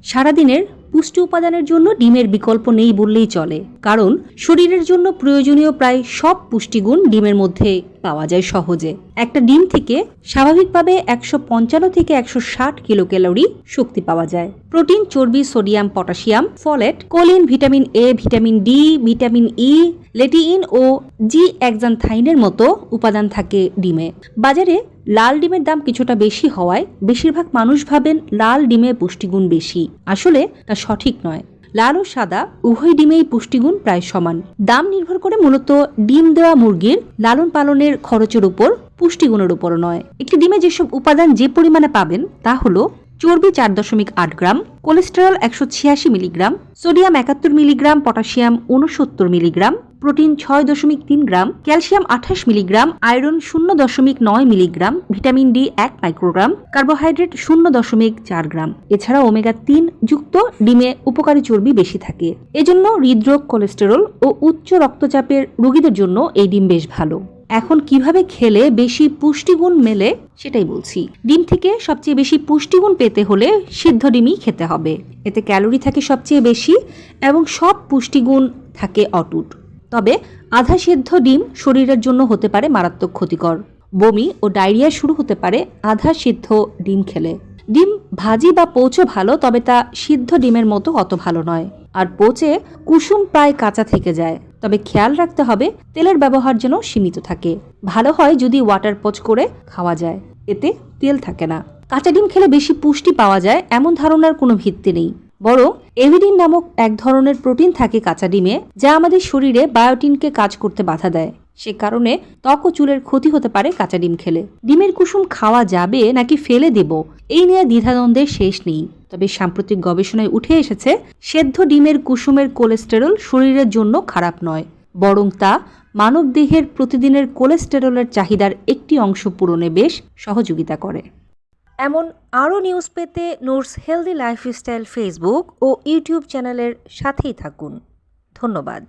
সারাদিনের পুষ্টি উপাদানের জন্য ডিমের বিকল্প নেই বললেই চলে, কারণ শরীরের জন্য প্রয়োজনীয় প্রায় সব পুষ্টিগুণ ডিমের মধ্যে পাওয়া যায় সহজে। একটা ডিম থেকে স্বাভাবিকভাবে 155 থেকে 160 কিলো ক্যালোরি শক্তি পাওয়া যায়। প্রোটিন, চর্বি, sodium, potassium, folate, choline, vitamin A, vitamin D, vitamin E, lutein ও জি এক্সানথাইনের মতো উপাদান থাকে ডিমে। বাজারে লাল ডিমের দাম কিছুটা বেশি হওয়ায় বেশিরভাগ মানুষ ভাবেন লাল ডিমে পুষ্টিগুণ বেশি। আসলে তা সঠিক নয়। লাল ও সাদা উভয় ডিমেই পুষ্টিগুণ প্রায় সমান। দাম নির্ভর করে মূলত ডিম দেওয়া মুরগির লালন পালনের খরচের উপর, পুষ্টিগুণের উপর নয়। একটি ডিমে যেসব উপাদান যে পরিমাণে পাবেন তা হলো চর্বি 4.8 gram, cholesterol 186 milligram, sodium 71 milligram, potassium 69 milligram, protein 6.3 gram, calcium 28 milligram, iron 0.9 milligram, vitamin D 1 microgram, carbohydrate 0.4 gram. এছাড়া ওমেগা 3 যুক্ত ডিমে উপকারী চর্বি বেশি থাকে। এজন্য হৃদরোগ, কোলেস্টেরল ও উচ্চ রক্তচাপের রোগীদের জন্য এই ডিম বেশ ভালো। এখন কিভাবে খেলে বেশি পুষ্টিগুণ মেলে সেটাই বলছি। ডিম থেকে সবচেয়ে বেশি পুষ্টিগুণ পেতে হলে সিদ্ধ ডিমই খেতে হবে। এতে ক্যালোরি থাকে সবচেয়ে বেশি এবং সব পুষ্টিগুণ থাকে অটুট। তবে আধা সিদ্ধ ডিম শরীরের জন্য হতে পারে মারাত্মক ক্ষতিকর। বমি ও ডায়রিয়া শুরু হতে পারে আধা সিদ্ধ ডিম খেলে। ডিম ভাজি বা পোচও ভালো, তবে তা সিদ্ধ ডিমের মতো অত ভালো নয়। আর পোচে কুসুম প্রায় কাঁচা থেকে যায়। তবে খেয়াল রাখতে হবে তেলের ব্যবহার যেন সীমিত থাকে। ভালো হয় যদি ওয়াটার পোচ করে খাওয়া যায়, এতে তেল থাকে না। কাঁচা ডিম খেলে বেশি পুষ্টি পাওয়া যায় এমন ধারণার কোনো ভিত্তি নেই, বরং এভিডিন নামক এক ধরনের প্রোটিন থাকে কাঁচা ডিমে, যা আমাদের শরীরে বায়োটিনকে কাজ করতে বাধা দেয়। সে কারণে ত্বক ও চুলের ক্ষতি হতে পারে কাঁচা ডিম খেলে। ডিমের কুসুম খাওয়া যাবে নাকি ফেলে দেব, এই নিয়ে দ্বিধাদ্বন্দ্বের শেষ নেই। তবে সাম্প্রতিক গবেষণায় উঠে এসেছে সেদ্ধ ডিমের কুসুমের কোলেস্টেরল শরীরের জন্য খারাপ নয়, বরং তা মানবদেহের প্রতিদিনের কোলেস্টেরলের চাহিদার একটি অংশ পূরণে বেশ সহযোগিতা করে। এমন আরও নিউজ পেতে নূরস হেলদি লাইফস্টাইল ফেসবুক ও ইউটিউব চ্যানেলের সাথেই থাকুন। ধন্যবাদ।